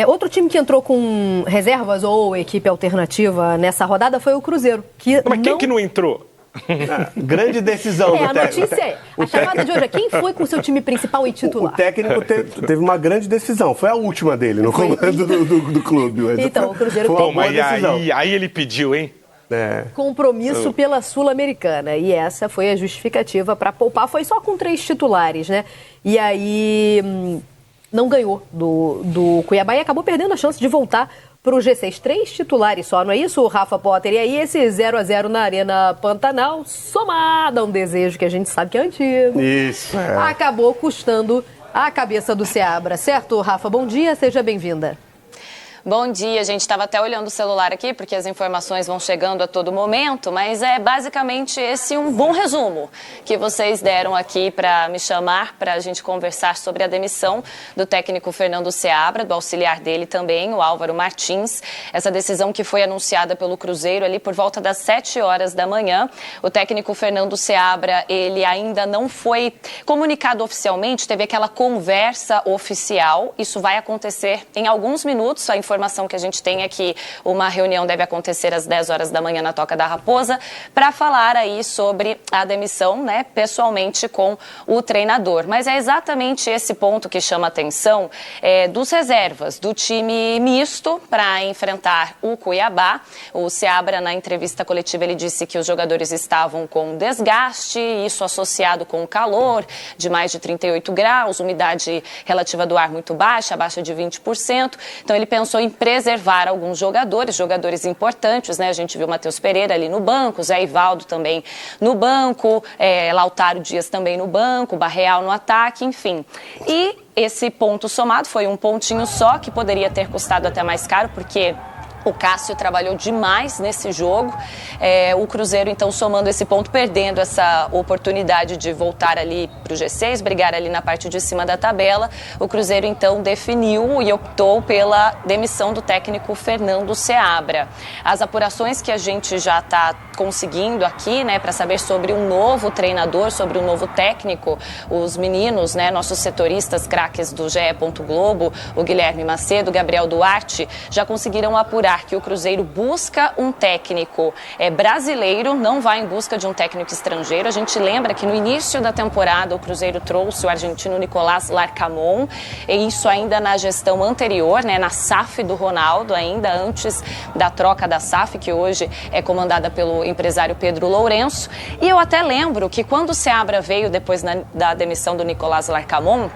Outro time que entrou com reservas ou equipe alternativa nessa rodada foi o Cruzeiro. Mas quem que não entrou? Grande decisão do técnico. A notícia é, a chamada de hoje é quem foi com o seu time principal e titular? O técnico teve uma grande decisão. Foi a última dele no comando do clube. Então, o Cruzeiro foi uma boa decisão. Aí ele pediu, hein? Compromisso pela Sul-Americana. E essa foi a justificativa para poupar. Foi só com 3 titulares, né? E aí não ganhou do Cuiabá e acabou perdendo a chance de voltar para o G6. 3 titulares só, não é isso, Rafa Potter? E aí esse 0-0 na Arena Pantanal, somado a um desejo que a gente sabe que é antigo, acabou custando a cabeça do Seabra. Certo, Rafa? Bom dia, seja bem-vinda. Bom dia, a gente estava até olhando o celular aqui, porque as informações vão chegando a todo momento, mas é basicamente esse um bom resumo que vocês deram aqui para me chamar, para a gente conversar sobre a demissão do técnico Fernando Seabra, do auxiliar dele também, o Álvaro Martins. Essa decisão que foi anunciada pelo Cruzeiro ali por volta das 7 horas da manhã. O técnico Fernando Seabra, ele ainda não foi comunicado oficialmente, teve aquela conversa oficial. Isso vai acontecer em alguns minutos. A informação que a gente tem é que uma reunião deve acontecer às 10 horas da manhã na Toca da Raposa para falar aí sobre a demissão, né, pessoalmente com o treinador. Mas é exatamente esse ponto que chama a atenção dos reservas do time misto para enfrentar o Cuiabá. O Seabra, na entrevista coletiva, ele disse que os jogadores estavam com desgaste, isso associado com o calor de mais de 38 graus, umidade relativa do ar muito baixa, abaixo de 20%. Então ele pensou em preservar alguns jogadores importantes, né? A gente viu o Matheus Pereira ali no banco, Zé Ivaldo também no banco, Lautaro Dias também no banco, Barreal no ataque, enfim. E esse ponto somado foi um pontinho só, que poderia ter custado até mais caro, porque o Cássio trabalhou demais nesse jogo. O Cruzeiro, então, somando esse ponto, perdendo essa oportunidade de voltar ali para o G6, brigar ali na parte de cima da tabela. O Cruzeiro, então, definiu e optou pela demissão do técnico Fernando Seabra. As apurações que a gente já está conseguindo aqui, né, para saber sobre um novo treinador, sobre um novo técnico, os meninos, né, nossos setoristas craques do GE. Globo, o Guilherme Macedo, o Gabriel Duarte, já conseguiram apurar que o Cruzeiro busca um técnico brasileiro, não vai em busca de um técnico estrangeiro. A gente lembra que no início da temporada o Cruzeiro trouxe o argentino Nicolás Larcamón, e isso ainda na gestão anterior, né, na SAF do Ronaldo, ainda antes da troca da SAF, que hoje é comandada pelo empresário Pedro Lourenço. E eu até lembro que quando o Seabra veio depois da demissão do Nicolás Larcamón,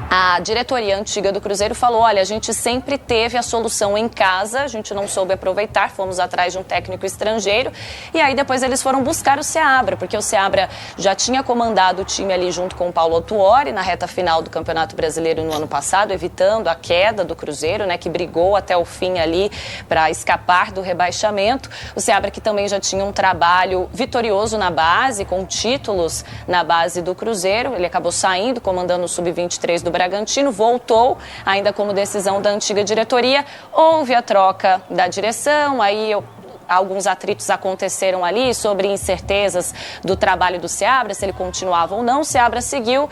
a diretoria antiga do Cruzeiro falou, olha, a gente sempre teve a solução em casa, a gente não soube aproveitar, fomos atrás de um técnico estrangeiro, e aí depois eles foram buscar o Seabra, porque o Seabra já tinha comandado o time ali junto com o Paulo Autuori na reta final do Campeonato Brasileiro no ano passado, evitando a queda do Cruzeiro, né, que brigou até o fim ali para escapar do rebaixamento. O Seabra que também já tinha um trabalho vitorioso na base, com títulos na base do Cruzeiro, ele acabou saindo, comandando o Sub-23 do Bragantino, voltou ainda como decisão da antiga diretoria, houve a troca da direção, aí alguns atritos aconteceram ali sobre incertezas do trabalho do Seabra, se ele continuava ou não. O Seabra seguiu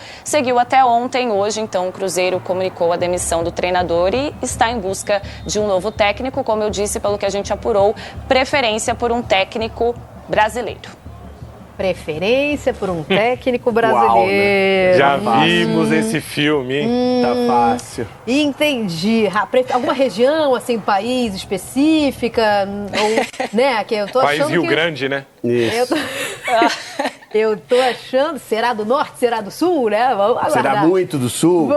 até ontem. Hoje, então, o Cruzeiro comunicou a demissão do treinador e está em busca de um novo técnico, como eu disse, pelo que a gente apurou, preferência por um técnico brasileiro. Preferência por um técnico brasileiro. Uau, né? Já vimos esse filme, hein? Tá fácil. Entendi. Alguma região, assim, país específica? Ou, né, que eu tô País achando Rio que... Grande, né? Isso. Eu tô achando... Será do norte? Será do sul, né? Vamos aguardar. Será muito do sul?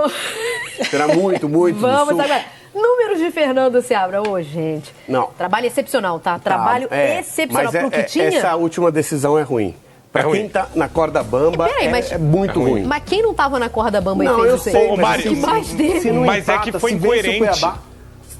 Será muito do sul? Vamos aguardar. Números de Fernando Seabra hoje, gente. Não. Trabalho excepcional, tá? Trabalho excepcional. Mas pro que tinha... essa última decisão é ruim. Pra quem tá na corda bamba, é muito ruim. Mas quem não tava na corda bamba não, e fez eu isso sei, aí? Mas é que foi incoerente.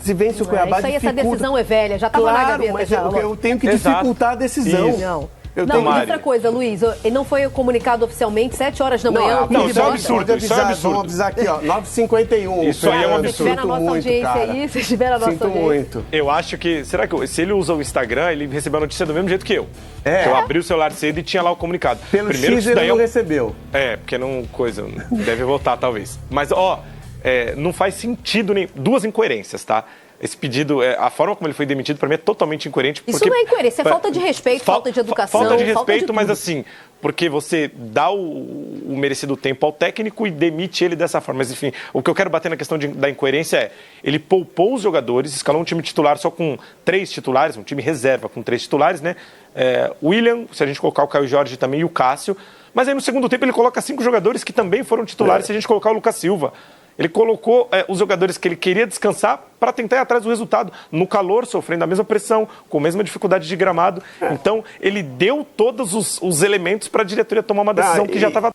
Se vence o Cuiabá, isso aí, essa decisão é velha, já tava na gaveta. Mas já, eu tenho que dificultar a decisão. Não. Não, outra coisa, Luiz, ele não foi comunicado oficialmente, 7 horas da manhã. Não, isso é absurdo, isso é absurdo. Vamos avisar aqui, ó, 9h51. Isso aí é um absurdo. Se estiver na nossa audiência aí, se estiver na nossa audiência. muito. Eu acho que, será que se ele usa o Instagram, ele recebeu a notícia do mesmo jeito que eu. Eu abri o celular cedo e tinha lá o comunicado. Pelo Primeiro X ele não recebeu. Porque não, deve voltar talvez. Mas, ó, não faz sentido, nem duas incoerências, tá? Esse pedido, a forma como ele foi demitido, para mim, é totalmente incoerente. Isso não é incoerência, é falta de respeito, falta de educação. Falta de respeito, mas assim, porque você dá o merecido tempo ao técnico e demite ele dessa forma. Mas enfim, o que eu quero bater na questão da incoerência é, ele poupou os jogadores, escalou um time titular só com 3 titulares, um time reserva com 3 titulares, né? William, se a gente colocar o Caio Jorge também e o Cássio. Mas aí no segundo tempo ele coloca 5 jogadores que também foram titulares, se a gente colocar o Lucas Silva. Ele colocou os jogadores que ele queria descansar para tentar ir atrás do resultado. No calor, sofrendo a mesma pressão, com a mesma dificuldade de gramado. Então, ele deu todos os elementos para a diretoria tomar uma decisão que já estava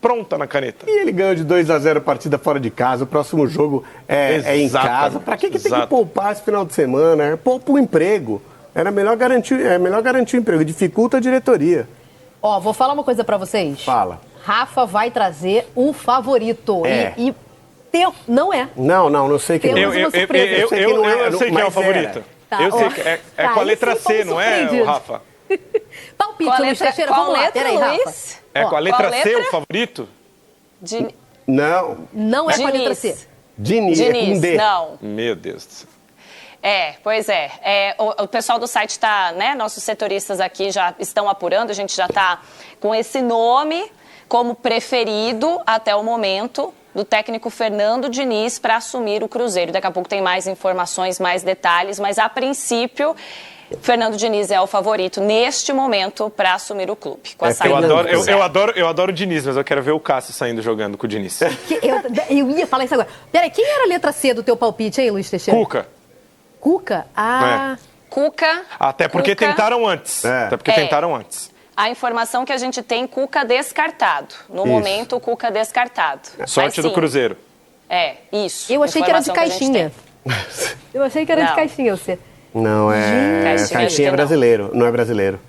pronta na caneta. E ele ganhou de 2-0 a partida fora de casa. O próximo jogo é em casa. Para que tem que poupar esse final de semana? Poupa o emprego. Era melhor garantir o emprego. Dificulta a diretoria. Ó, vou falar uma coisa para vocês. Fala. Rafa vai trazer um favorito. Não é. Não sei quem é. Eu sei quem é o favorito. Tá, eu sei que é com a letra C, não é, Rafa? Palpite, Luiz Teixeira, vamos lá. Peraí, Rafa. É com a letra C o favorito? Não é com a letra C. Diniz, é com D. Não. Meu Deus do céu. Pois é. O pessoal do site está, né? Nossos setoristas aqui já estão apurando, a gente já está com esse nome como preferido até o momento do técnico Fernando Diniz para assumir o Cruzeiro. Daqui a pouco tem mais informações, mais detalhes, mas a princípio, Fernando Diniz é o favorito neste momento para assumir o clube. Com a saída eu adoro o Diniz, mas eu quero ver o Cássio saindo jogando com o Diniz. Eu ia falar isso agora. Peraí, quem era a letra C do teu palpite, hein, Luiz Teixeira? Cuca? Cuca. Até porque tentaram antes. Tentaram antes. A informação que a gente tem, Cuca descartado. No momento, o Cuca descartado. Sorte do Cruzeiro. Isso. Eu achei que era de caixinha. Eu achei que era de caixinha, você. Não, caixinha é brasileiro, não é brasileiro.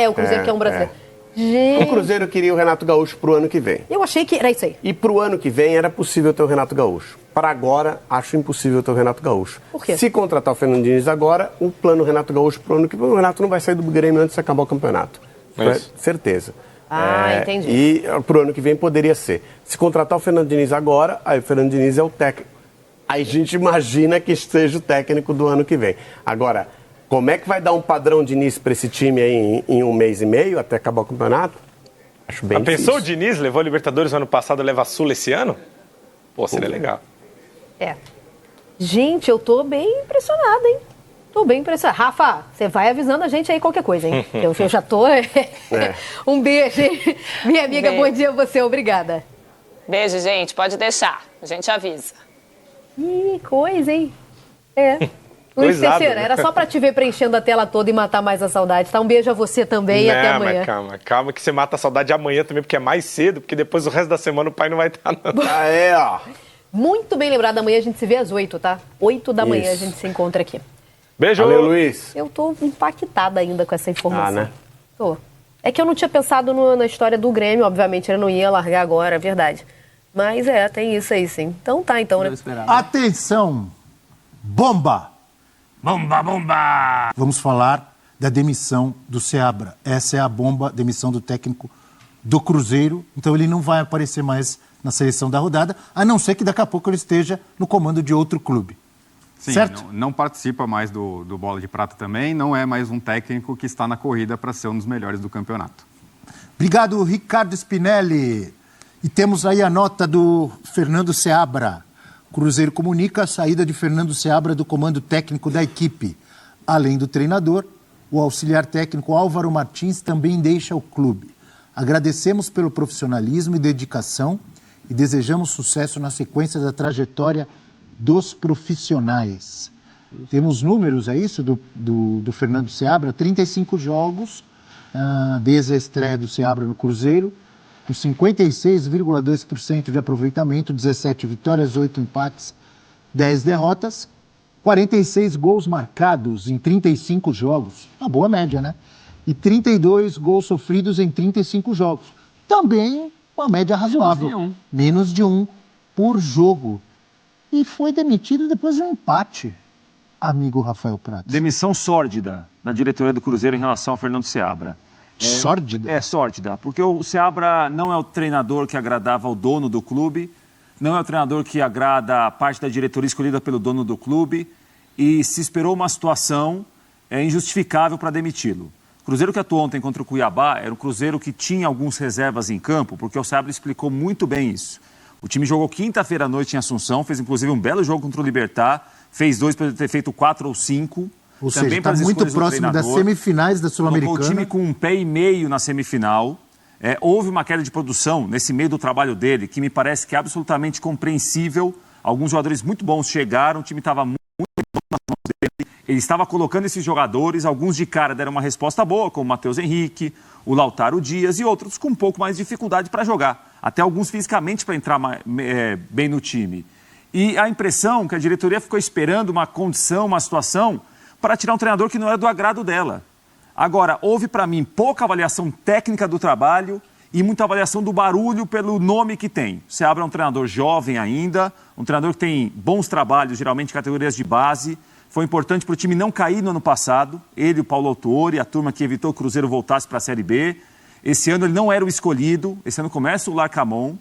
O Cruzeiro que é um brasileiro. Gente. O Cruzeiro queria o Renato Gaúcho pro ano que vem. Eu achei que era isso aí. E pro ano que vem era possível ter o Renato Gaúcho. Para agora, acho impossível ter o Renato Gaúcho. Por quê? Se contratar o Fernando Diniz agora, o plano Renato Gaúcho pro ano que vem, o Renato não vai sair do Grêmio antes de acabar o campeonato. Certeza. Entendi. E pro ano que vem poderia ser. Se contratar o Fernando Diniz agora, aí o Fernando Diniz é o técnico. Aí a gente imagina que seja o técnico do ano que vem. Agora, como é que vai dar um padrão de início para esse time aí em 1 mês e meio, até acabar o campeonato? Acho bem difícil. Pensou o Diniz? Levou a Libertadores no ano passado, leva a Sula esse ano? Pô, seria legal. Gente, eu tô bem impressionada, hein? Tô bem impressionada. Rafa, você vai avisando a gente aí qualquer coisa, hein? Eu já tô... Um beijo, hein? Minha amiga, bom dia a você, obrigada. Beijo, gente, pode deixar. A gente avisa. Ih, coisa, hein? Luiz Teixeira, era só pra te ver preenchendo a tela toda e matar mais a saudade, tá? Um beijo a você também e até amanhã. Mas calma que você mata a saudade amanhã também, porque é mais cedo, porque depois o resto da semana o pai não vai estar, não. Muito bem lembrado, amanhã a gente se vê às 8, tá? 8 da manhã a gente se encontra aqui. Beijo! Valeu, Luiz. Eu tô impactada ainda com essa informação. Né? Tô. É que eu não tinha pensado na história do Grêmio, obviamente, ele não ia largar agora, é verdade. Mas tem isso aí, sim. Então tá, né? Atenção! Bomba! Bomba, bomba! Vamos falar da demissão do Seabra. Essa é a bomba, demissão do técnico do Cruzeiro. Então ele não vai aparecer mais na seleção da rodada, a não ser que daqui a pouco ele esteja no comando de outro clube. Sim, certo? Não participa mais do Bola de Prata também, não é mais um técnico que está na corrida para ser um dos melhores do campeonato. Obrigado, Ricardo Spinelli. E temos aí a nota do Fernando Seabra. Cruzeiro comunica a saída de Fernando Seabra do comando técnico da equipe. Além do treinador, o auxiliar técnico Álvaro Martins também deixa o clube. Agradecemos pelo profissionalismo e dedicação e desejamos sucesso na sequência da trajetória dos profissionais. Temos números, é isso, do Fernando Seabra? 35 jogos, desde a estreia do Seabra no Cruzeiro, com 56,2% de aproveitamento, 17 vitórias, 8 empates, 10 derrotas, 46 gols marcados em 35 jogos, uma boa média, né? E 32 gols sofridos em 35 jogos. Também uma média razoável, menos de um por jogo. E foi demitido depois de um empate, amigo Rafael Prats. Demissão sórdida na diretoria do Cruzeiro em relação ao Fernando Seabra. Sórdida? Sórdida, porque o Seabra não é o treinador que agradava ao dono do clube, não é o treinador que agrada a parte da diretoria escolhida pelo dono do clube e se esperou uma situação injustificável para demiti-lo. O Cruzeiro que atuou ontem contra o Cuiabá era um Cruzeiro que tinha algumas reservas em campo, porque o Seabra explicou muito bem isso. O time jogou quinta-feira à noite em Assunção, fez inclusive um belo jogo contra o Libertad, fez 2 para ter feito 4 ou 5. Ou seja, está muito próximo das semifinais da Sul-Americana. Colocou o time com 1,5 pé na semifinal. Houve uma queda de produção nesse meio do trabalho dele, que me parece que é absolutamente compreensível. Alguns jogadores muito bons chegaram, o time estava muito bom nas mãos dele. Ele estava colocando esses jogadores, alguns de cara deram uma resposta boa, como o Matheus Henrique, o Lautaro Dias e outros com um pouco mais de dificuldade para jogar. Até alguns fisicamente para entrar bem no time. E a impressão que a diretoria ficou esperando uma condição, uma situação, para tirar um treinador que não era do agrado dela. Agora, houve para mim pouca avaliação técnica do trabalho e muita avaliação do barulho pelo nome que tem. O Seabra é um treinador jovem ainda, um treinador que tem bons trabalhos, geralmente em categorias de base. Foi importante para o time não cair no ano passado. Ele, o Paulo Autuori, a turma que evitou que o Cruzeiro voltasse para a Série B. Esse ano ele não era o escolhido. Esse ano começa o Larcamon.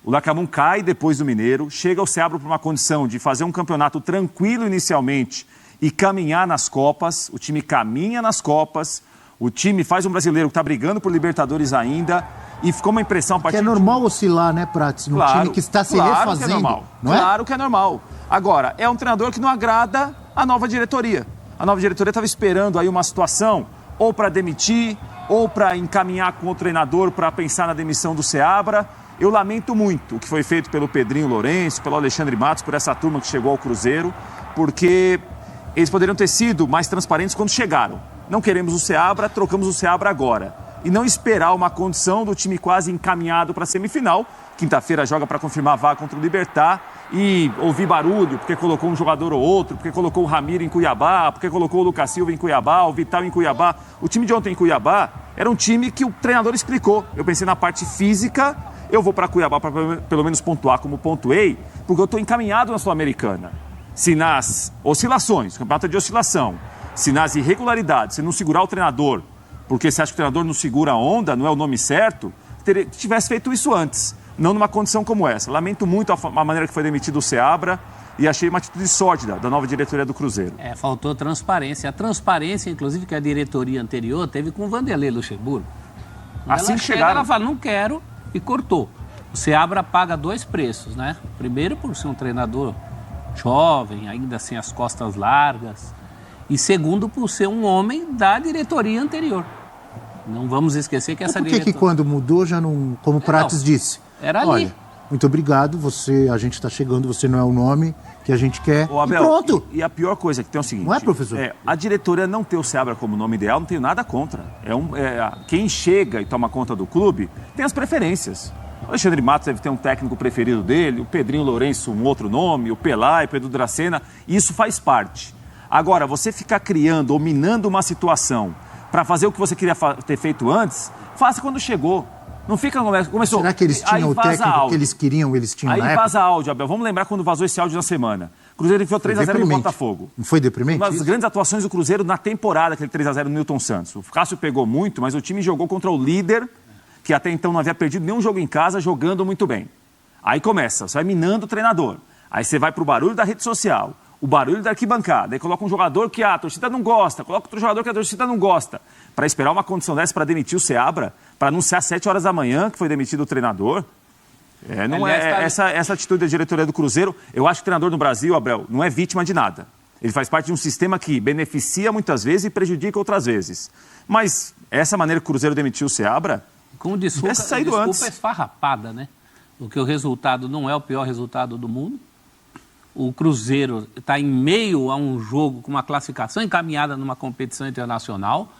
O Larcamon cai depois do Mineiro. Chega o Seabra para uma condição de fazer um campeonato tranquilo inicialmente e caminhar nas Copas. O time caminha nas Copas. O time faz um brasileiro que está brigando por Libertadores ainda. E ficou uma impressão a partir que é normal oscilar, né, Prats? No time que está se refazendo. Que é normal. Não é? Claro que é normal. Agora, é um treinador que não agrada a nova diretoria. A nova diretoria estava esperando aí uma situação ou para demitir, ou para encaminhar com o treinador para pensar na demissão do Seabra. Eu lamento muito o que foi feito pelo Pedrinho Lourenço, pelo Alexandre Matos, por essa turma que chegou ao Cruzeiro, porque eles poderiam ter sido mais transparentes quando chegaram. Não queremos o Seabra, trocamos o Seabra agora. E não esperar uma condição do time quase encaminhado para a semifinal. Quinta-feira joga para confirmar a vaga contra o Libertad e ouvir barulho, porque colocou um jogador ou outro, porque colocou o Ramiro em Cuiabá, porque colocou o Lucas Silva em Cuiabá, o Vital em Cuiabá. O time de ontem em Cuiabá era um time que o treinador explicou. Eu pensei na parte física, eu vou para Cuiabá para pelo menos pontuar como pontuei, porque eu estou encaminhado na Sul-Americana. Se nas oscilações, campeonato de oscilação, se nas irregularidades, se não segurar o treinador, porque você acha que o treinador não segura a onda, não é o nome certo, tivesse feito isso antes. Não numa condição como essa. Lamento muito a maneira que foi demitido o Seabra e achei uma atitude sórdida da nova diretoria do Cruzeiro. Faltou transparência. A transparência, inclusive, que a diretoria anterior teve com o Vanderlei Luxemburgo. Assim que chegaram. Ela fala, não quero, e cortou. O Seabra paga 2 preços, né? Primeiro, por ser um treinador jovem, ainda sem as costas largas. E segundo, por ser um homem da diretoria anterior. Não vamos esquecer que essa diretoria... Por que quando mudou já não... Como o Prates disse... Era ali. Olha, muito obrigado, a gente está chegando, você não é o nome que a gente quer. Ô, Abel, e pronto. E a pior coisa que tem é o seguinte... Não é, professor? A diretoria não ter o Seabra como nome ideal, não tenho nada contra. Quem chega e toma conta do clube tem as preferências. O Alexandre Matos deve ter um técnico preferido dele, o Pedrinho Lourenço um outro nome, o Pelai, o Edu Dracena, isso faz parte. Agora, você ficar criando ou minando uma situação para fazer o que você queria ter feito antes, faça quando chegou. Não fica... Começou, será que eles tinham o técnico que eles queriam, eles tinham aí na época? vaza áudio, Abel. Vamos lembrar quando vazou esse áudio na semana. O Cruzeiro enfiou 3-0 no Botafogo. Não foi deprimente? Uma das grandes atuações do Cruzeiro na temporada, aquele 3-0 no Newton Santos. O Cássio pegou muito, mas o time jogou contra o líder, que até então não havia perdido nenhum jogo em casa, jogando muito bem. Aí começa, você vai minando o treinador. Aí você vai pro barulho da rede social, o barulho da arquibancada, aí coloca um jogador que a torcida não gosta, coloca outro jogador que a torcida não gosta. Para esperar uma condição dessa para demitir o Seabra, para anunciar às 7 horas da manhã que foi demitido o treinador. Essa atitude da diretoria do Cruzeiro, eu acho que o treinador no Brasil, Abel, não é vítima de nada. Ele faz parte de um sistema que beneficia muitas vezes e prejudica outras vezes. Mas essa maneira que o Cruzeiro demitiu o Seabra, com desculpa esfarrapada, né? Porque o resultado não é o pior resultado do mundo. O Cruzeiro está em meio a um jogo com uma classificação encaminhada numa competição internacional.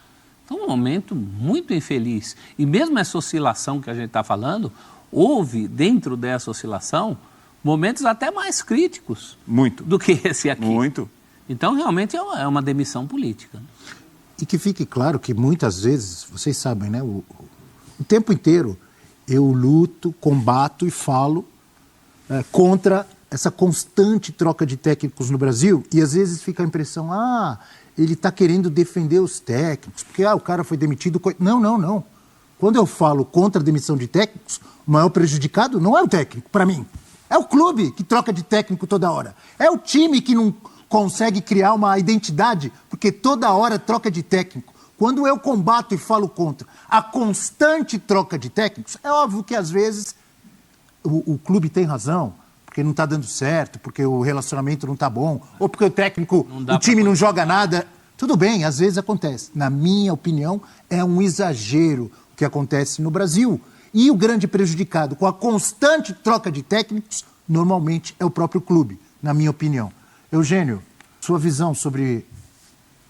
Então, um momento muito infeliz. E mesmo essa oscilação que a gente está falando, houve dentro dessa oscilação momentos até mais críticos do que esse aqui. Muito. Então, realmente é uma demissão política. E que fique claro que muitas vezes, vocês sabem, né? O tempo inteiro eu luto, combato e falo contra essa constante troca de técnicos no Brasil, e às vezes fica a impressão, ele está querendo defender os técnicos, porque o cara foi demitido. Não. Quando eu falo contra a demissão de técnicos, o maior prejudicado não é o técnico, para mim. É o clube que troca de técnico toda hora. É o time que não consegue criar uma identidade, porque toda hora troca de técnico. Quando eu combato e falo contra a constante troca de técnicos, é óbvio que às vezes o clube tem razão, porque não está dando certo, porque o relacionamento não está bom, ou porque o técnico, o time não joga nada. Tudo bem, às vezes acontece. Na minha opinião, é um exagero o que acontece no Brasil. E o grande prejudicado com a constante troca de técnicos, normalmente é o próprio clube, na minha opinião. Eugênio, sua visão sobre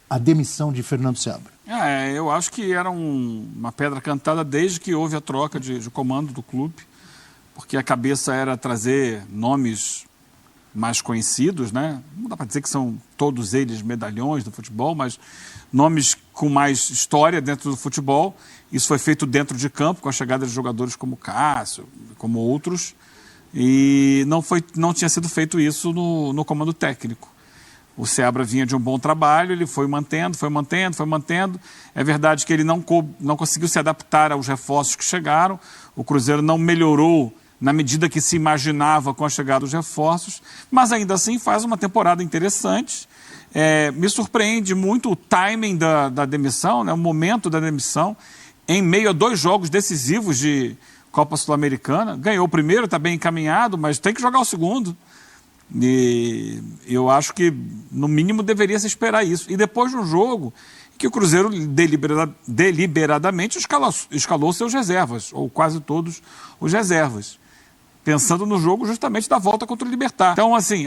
a demissão de Fernando Seabra? Eu acho que era uma pedra cantada desde que houve a troca de comando do clube, porque a cabeça era trazer nomes mais conhecidos, né? Não dá para dizer que são todos eles medalhões do futebol, mas nomes com mais história dentro do futebol. Isso foi feito dentro de campo, com a chegada de jogadores como Cássio, como outros, e não tinha sido feito isso no comando técnico. O Seabra vinha de um bom trabalho, ele foi mantendo. É verdade que ele não conseguiu se adaptar aos reforços que chegaram, o Cruzeiro não melhorou na medida que se imaginava com a chegada dos reforços, mas ainda assim faz uma temporada interessante. Me surpreende muito o timing da demissão, né, o momento da demissão, em meio a 2 jogos decisivos de Copa Sul-Americana. Ganhou o primeiro, está bem encaminhado, mas tem que jogar o segundo. E eu acho que, no mínimo, deveria se esperar isso. E depois de um jogo que o Cruzeiro deliberadamente escalou seus reservas, ou quase todos os reservas, pensando no jogo justamente da volta contra o Libertad. Então, assim,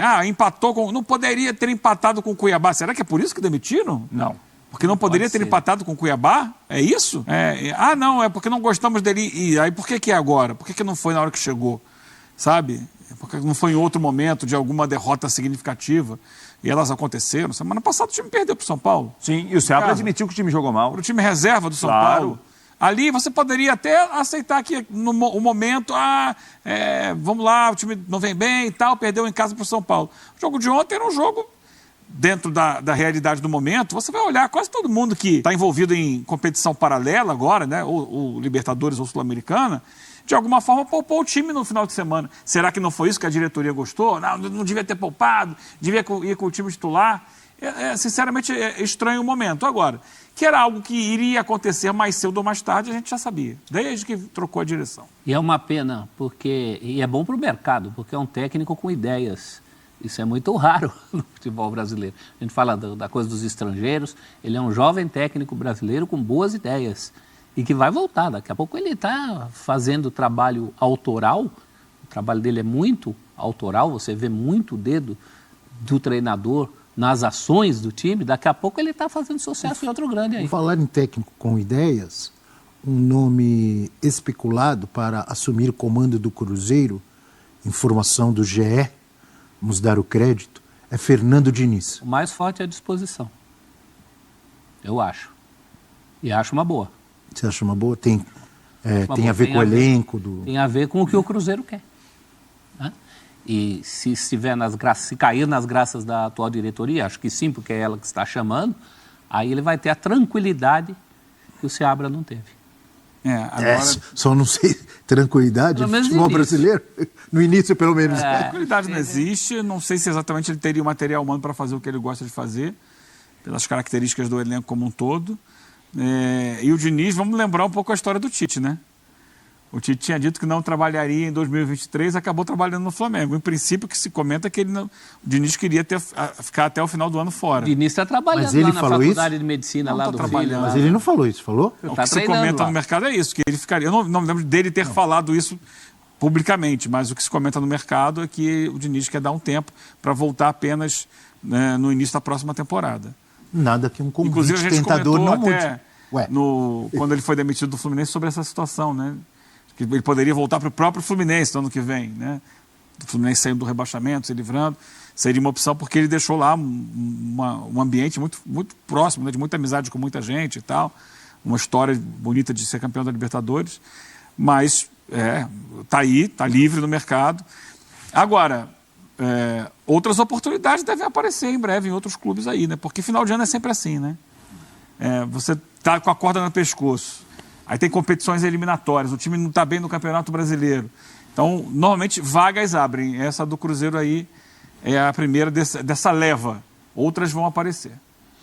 não poderia ter empatado com o Cuiabá. Será que é por isso que demitiram? Não. Porque não poderia ter empatado com o Cuiabá? É isso? Não, é porque não gostamos dele. E aí, por que é agora? Por que não foi na hora que chegou? Sabe? Porque não foi em outro momento de alguma derrota significativa. E elas aconteceram. Semana passada o time perdeu para o São Paulo. Sim, e o Seabra admitiu que o time jogou mal. Para o time reserva do São Paulo. Ali você poderia até aceitar que no momento, vamos lá, o time não vem bem e tal, perdeu em casa para o São Paulo. O jogo de ontem era um jogo dentro da realidade do momento. Você vai olhar quase todo mundo que está envolvido em competição paralela agora, né, ou Libertadores ou Sul-Americana, de alguma forma poupou o time no final de semana. Será que não foi isso que a diretoria gostou? Não devia ter poupado, devia ir com o time titular. Sinceramente, é estranho o momento. Agora, que era algo que iria acontecer mais cedo ou mais tarde, a gente já sabia, desde que trocou a direção. E é uma pena, e é bom para o mercado, porque é um técnico com ideias. Isso é muito raro no futebol brasileiro. A gente fala da coisa dos estrangeiros, ele é um jovem técnico brasileiro com boas ideias e que vai voltar. Daqui a pouco ele está fazendo trabalho autoral, o trabalho dele é muito autoral, você vê muito o dedo do treinador nas ações do time, daqui a pouco ele está fazendo sucesso em outro grande aí. Vou falar em técnico com ideias, um nome especulado para assumir o comando do Cruzeiro, informação do GE, vamos dar o crédito, é Fernando Diniz. O mais forte é a disposição, eu acho. E acho uma boa. Você acha uma boa? Tem a ver com o elenco do... Tem a ver com o que o Cruzeiro quer. Né? E se cair nas graças da atual diretoria, acho que sim, porque é ela que está chamando, aí ele vai ter a tranquilidade que o Seabra não teve. Só não sei, tranquilidade, futebol brasileiro, no início pelo menos. Tranquilidade não existe, não sei se exatamente ele teria o material humano para fazer o que ele gosta de fazer, pelas características do elenco como um todo. E o Diniz, vamos lembrar um pouco a história do Tite, né? O Tite tinha dito que não trabalharia em 2023, acabou trabalhando no Flamengo. Em princípio, que se comenta que o Diniz queria ficar até o final do ano fora. O Diniz está trabalhando mas ele lá na falou faculdade isso? de medicina Não lá tá do trabalhando. filho. Mas ele não falou isso, falou? O que se comenta no mercado é isso, que ele ficaria... Eu não me lembro dele ter falado isso publicamente, mas o que se comenta no mercado é que o Diniz quer dar um tempo para voltar apenas no início da próxima temporada. Nada que um convite Inclusive, a gente tentador comentou não mude. até quando ele foi demitido do Fluminense sobre essa situação, né? Que ele poderia voltar para o próprio Fluminense no ano que vem, né? O Fluminense saindo do rebaixamento, se livrando, seria uma opção porque ele deixou lá um ambiente muito, muito próximo, né? De muita amizade com muita gente e tal, uma história bonita de ser campeão da Libertadores, mas tá aí, tá livre no mercado. Agora, outras oportunidades devem aparecer em breve em outros clubes aí, né? Porque final de ano é sempre assim, né? Você tá com a corda no pescoço. Aí tem competições eliminatórias, o time não está bem no Campeonato Brasileiro. Então, normalmente, vagas abrem. Essa do Cruzeiro aí é a primeira dessa leva. Outras vão aparecer.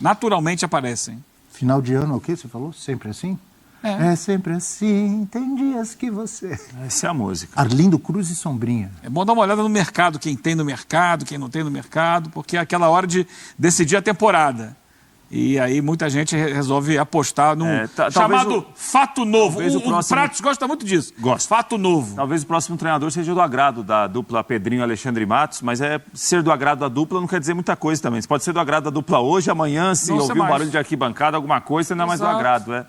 Naturalmente aparecem. Final de ano, o que você falou? Sempre assim? É sempre assim, tem dias que você... Essa é a música. Arlindo Cruz e Sombrinha. É bom dar uma olhada no mercado, quem tem no mercado, quem não tem no mercado, porque é aquela hora de decidir a temporada. E aí muita gente resolve apostar num chamado fato novo. O Pratos gosta muito disso. Gosto. Fato novo. Talvez o próximo treinador seja do agrado da dupla Pedrinho e Alexandre Matos, mas ser do agrado da dupla não quer dizer muita coisa também. Você pode ser do agrado da dupla hoje, amanhã, se ouvir um barulho de arquibancada, alguma coisa, você não é mais do agrado.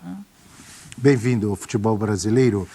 Bem-vindo ao futebol brasileiro.